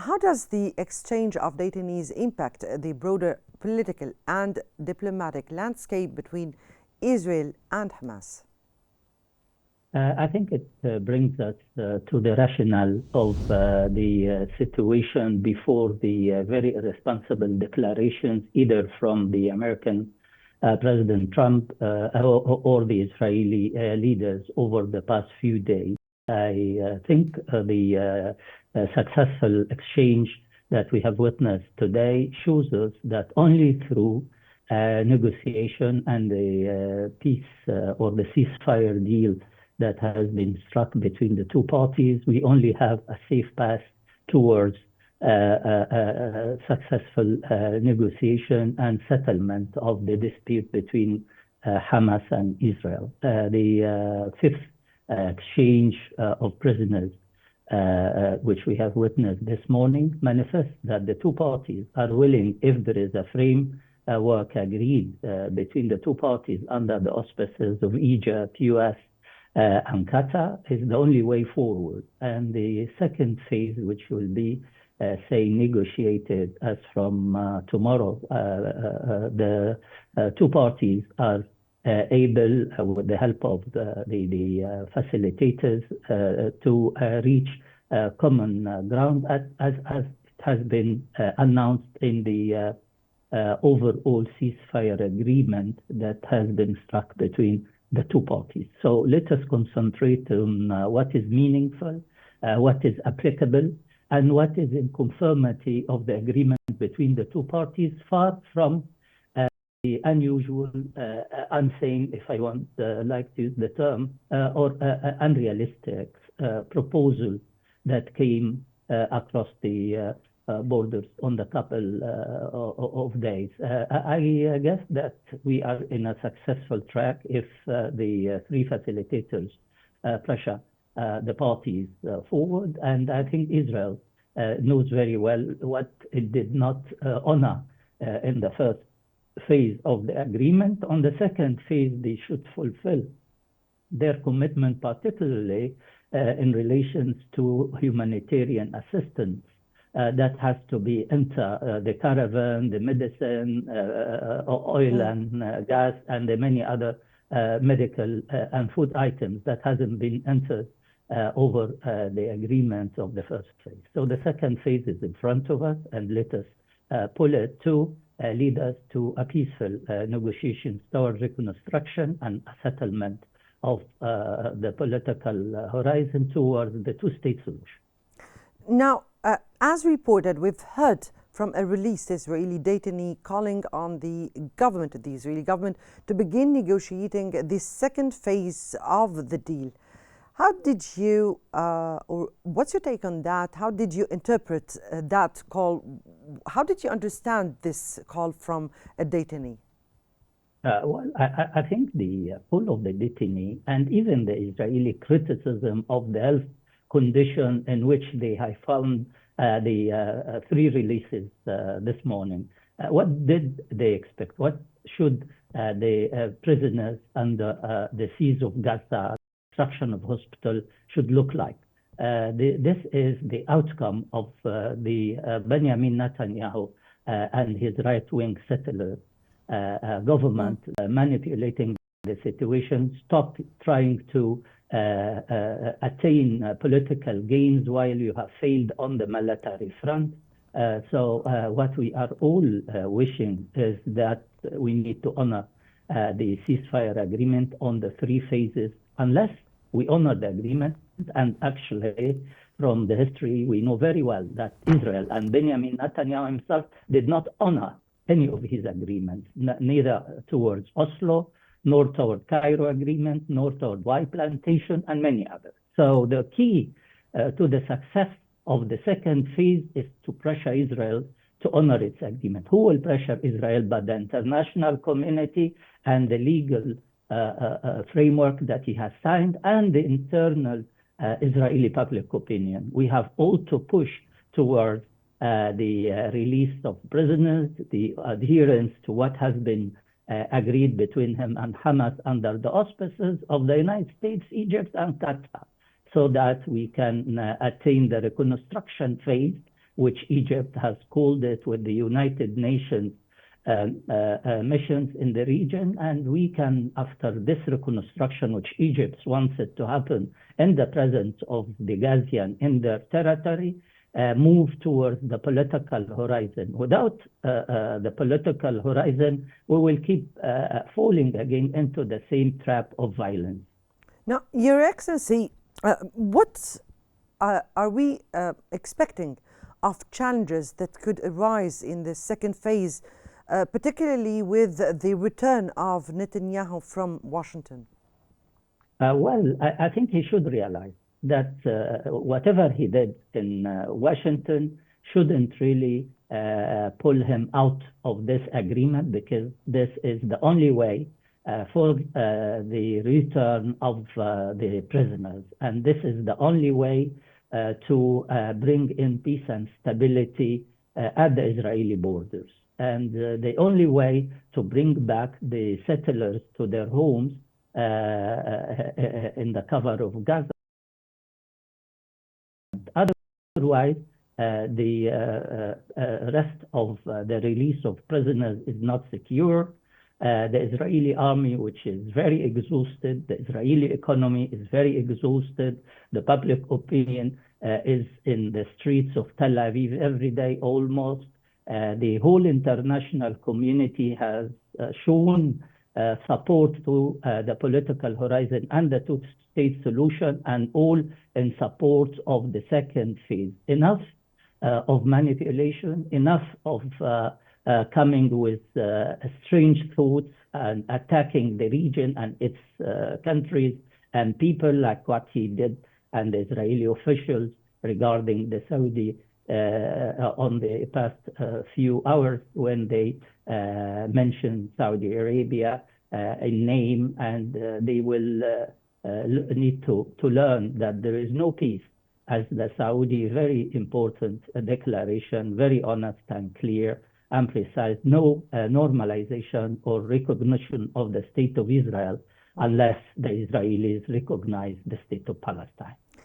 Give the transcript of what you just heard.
how does the exchange of detainees impact the broader political and diplomatic landscape between Israel and Hamas? I think it brings us to the rationale of the situation before the very irresponsible declarations, either from the American President Trump or the Israeli leaders over the past few days. I think the successful exchange that we have witnessed today shows us that only through negotiation and the peace or the ceasefire deal that has been struck between the two parties, we only have a safe path towards successful negotiation and settlement of the dispute between Hamas and Israel. The fifth exchange of prisoners, which we have witnessed this morning, manifests that the two parties are willing, if there is a framework agreed between the two parties under the auspices of Egypt, US, and Qatar, is the only way forward. And the second phase, which will be, negotiated as from tomorrow, the two parties are able, with the help of the facilitators, to reach common ground, as it has been announced in the overall ceasefire agreement that has been struck between the two parties. So let us concentrate on what is meaningful, what is applicable, and what is in conformity of the agreement between the two parties, far from the unusual, unsane, if I want like to use the term, or unrealistic proposal that came across the borders on the couple of days. I guess that we are in a successful track if the three facilitators pressure the parties forward. And I think Israel knows very well what it did not honor in the first phase of the agreement. On the second phase, they should fulfill their commitment, particularly in relation to humanitarian assistance that has to be enter the caravan, the medicine, oil and gas, and the many other medical and food items that hasn't been entered over the agreement of the first phase. So the second phase is in front of us, and let us pull it to lead us to a peaceful negotiations towards reconstruction and a settlement of the political horizon towards the two-state solution. Now, as reported, we've heard from a released Israeli detainee calling on the government, the Israeli government, to begin negotiating the second phase of the deal. How did you, or what's your take on that? How did you interpret that call? How did you understand this call from a detainee? Well, I think the pull of the detainee and even the Israeli criticism of the health condition in which they have found the three releases this morning. What did they expect? What should the prisoners under the siege of Gaza, destruction of hospital, should look like? This is the outcome of the Benjamin Netanyahu and his right-wing settler government manipulating the situation, stop trying to attain political gains while you have failed on the military front. So what we are all wishing is that we need to honor the ceasefire agreement on the three phases. Unless we honor the agreement, and actually from the history we know very well that Israel and Benjamin Netanyahu himself did not honor any of his agreements, neither towards Oslo, nor toward Cairo agreement, nor toward White Plantation, and many others. So the key to the success of the second phase is to pressure Israel to honor its agreement. Who will pressure Israel but the international community and the legal framework that he has signed and the internal Israeli public opinion? We have all to push towards the release of prisoners, the adherence to what has been agreed between him and Hamas under the auspices of the United States, Egypt, and Qatar, so that we can attain the reconstruction phase which Egypt has called it with the United Nations missions in the region. And we can, after this reconstruction, which Egypt wants it to happen in the presence of the Ghazian in their territory, move towards the political horizon. Without the political horizon, we will keep falling again into the same trap of violence. Now, Your Excellency, what are we expecting of challenges that could arise in the second phase, particularly with the return of Netanyahu from Washington? Well, I think he should realize that whatever he did in Washington shouldn't really pull him out of this agreement, because this is the only way for the return of the prisoners. And this is the only way to bring in peace and stability at the Israeli borders. And the only way to bring back the settlers to their homes in the cover of Gaza. Otherwise, the rest of the release of prisoners is not secure. The Israeli army, which is very exhausted, the Israeli economy is very exhausted, the public opinion is in the streets of Tel Aviv every day almost. The whole international community has shown support to the political horizon and the two-state solution, and all in support of the second phase. Enough of manipulation, enough of coming with strange thoughts and attacking the region and its countries and people, like what he did and the Israeli officials regarding the Saudi on the past few hours, when they mentioned Saudi Arabia in name, and they will need to learn that there is no peace, as the Saudi very important declaration, very honest and clear and precise, no normalization or recognition of the state of Israel unless the Israelis recognize the state of Palestine.